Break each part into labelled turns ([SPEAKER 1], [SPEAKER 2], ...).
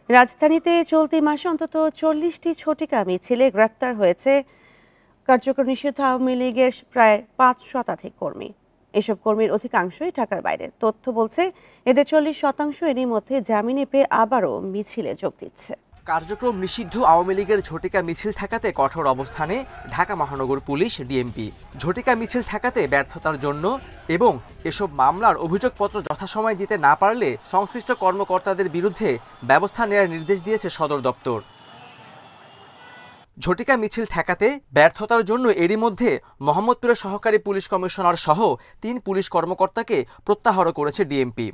[SPEAKER 1] রাজধানীতে চলতি মাসে অন্তত 40টি ঝটিকা মিছিলে গ্রেপ্তার হয়েছে কার্যকর নিষিদ্ধ আওয়ামী লীগের প্রায় 5 শতাধিক কর্মী। এসব কর্মীর অধিকাংশই ঢাকার বাইরে। তথ্য বলছে এদের 40% এরই মধ্যে জামিনে পেয়ে আবারও মিছিলে যোগ দিচ্ছে।
[SPEAKER 2] কার্যক্রম নিষিদ্ধ আওয়ামী লীগের ঝটিকা মিছিল ঠেকাতে কঠোর অবস্থানে ঢাকা মহানগর পুলিশ ডিএমপি। ঝটিকা মিছিল ঠেকাতে ব্যর্থতার জন্য এবং এসব মামলার অভিযোগপত্র যথাসময়ে দিতে না পারলে সংশ্লিষ্ট কর্মকর্তাদের বিরুদ্ধে ব্যবস্থা নেওয়ার নির্দেশ দিয়েছে সদর দপ্তর। ঝটিকা মিছিল ঠেকাতে ব্যর্থতার জন্য এরই মধ্যে মোহাম্মদপুরের সহকারী পুলিশ কমিশনার সহ 3 পুলিশ কর্মকর্তাকে প্রত্যাহার করেছে ডিএমপি।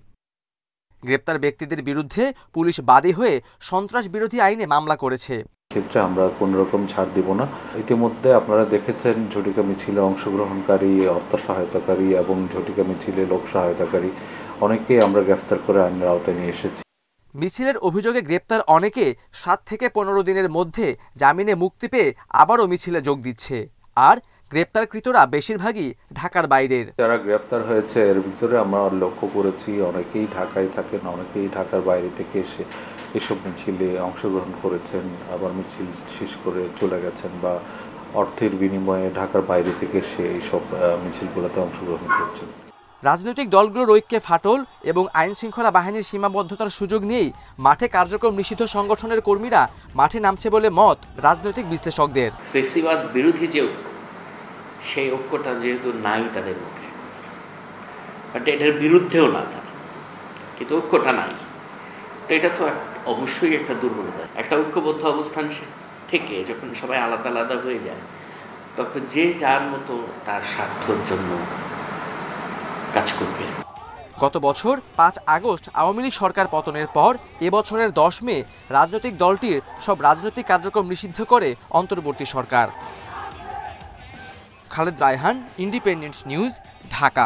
[SPEAKER 2] গ্রেপ্তার ব্যক্তিদের বিরুদ্ধে পুলিশ বাদী হয়ে সন্ত্রাস বিরোধী আইনে মামলা করেছে।
[SPEAKER 3] ক্ষেত্রে আমরা কোনো রকম ছাড় দিব না। ইতিমধ্যে আপনারা দেখেছেন ঝটিকা মিছিলে অংশগ্রহণকারী, অর্থ সহায়তাকারী এবং ঝটিকা মিছিলে লোক সহায়তাকারী অনেকেই আমরা গ্রেফতার করে আইনের আওতায় নিয়ে এসেছি।
[SPEAKER 2] মিছিলের অভিযোগে গ্রেপ্তার অনেকে 7 থেকে 15 দিনের মধ্যে জামিনে মুক্তি পেয়ে আবারও মিছিলে যোগ দিচ্ছে। আর গ্রেপ্তারকৃতরা বেশিরভাগই ঢাকার বাইরের।
[SPEAKER 3] যারা গ্রেফতার হয়েছে এর ভিতরে আমরা লক্ষ্য করেছি অনেকেই ঢাকায় থাকেন, অনেকেই ঢাকার বাইরে থেকে এসে এসব মিছিলে অংশগ্রহণ করেছেন, আবার মিছিল শেষ করে চলে গেছেন বা অর্থের বিনিময়ে ঢাকার বাইরে থেকে এসে এইসব মিছিলগুলোতে অংশগ্রহণ করছেন।
[SPEAKER 2] রাজনৈতিক দলগুলোর ঐক্যে ফাটল এবং আইন শৃঙ্খলা বাহিনীর সীমাবদ্ধতার সুযোগ নিয়েই মাঠে কার্যক্রম নিষিদ্ধ সংগঠনের কর্মীরা মাঠে নামছে বলে মত রাজনৈতিক বিশ্লেষকদের।
[SPEAKER 4] ফেসিবাদ বিরোধী যে ঐক্য, সেই ঐক্যটা যেহেতু নাই তাদের মধ্যে, বাট এটার বিরুদ্ধেও না তারা, কিন্তু ঐক্যটা নাই, তো এটা তো অবশ্যই একটা দুর্বলতা। একটা ঐক্যবদ্ধ অবস্থান থেকে যখন সবাই আলাদা আলাদা হয়ে যায়, তখন যে যার মতো তার স্বার্থের জন্য কাজ করবে।
[SPEAKER 2] গত বছর 5 আগস্ট আওয়ামী লীগ সরকার পতনের পর এবছরের 10 মে রাজনৈতিক দলটির সব রাজনৈতিক কার্যক্রম নিষিদ্ধ করে অন্তর্বর্তী সরকার। Khaled Raihan, independent news, Dhaka.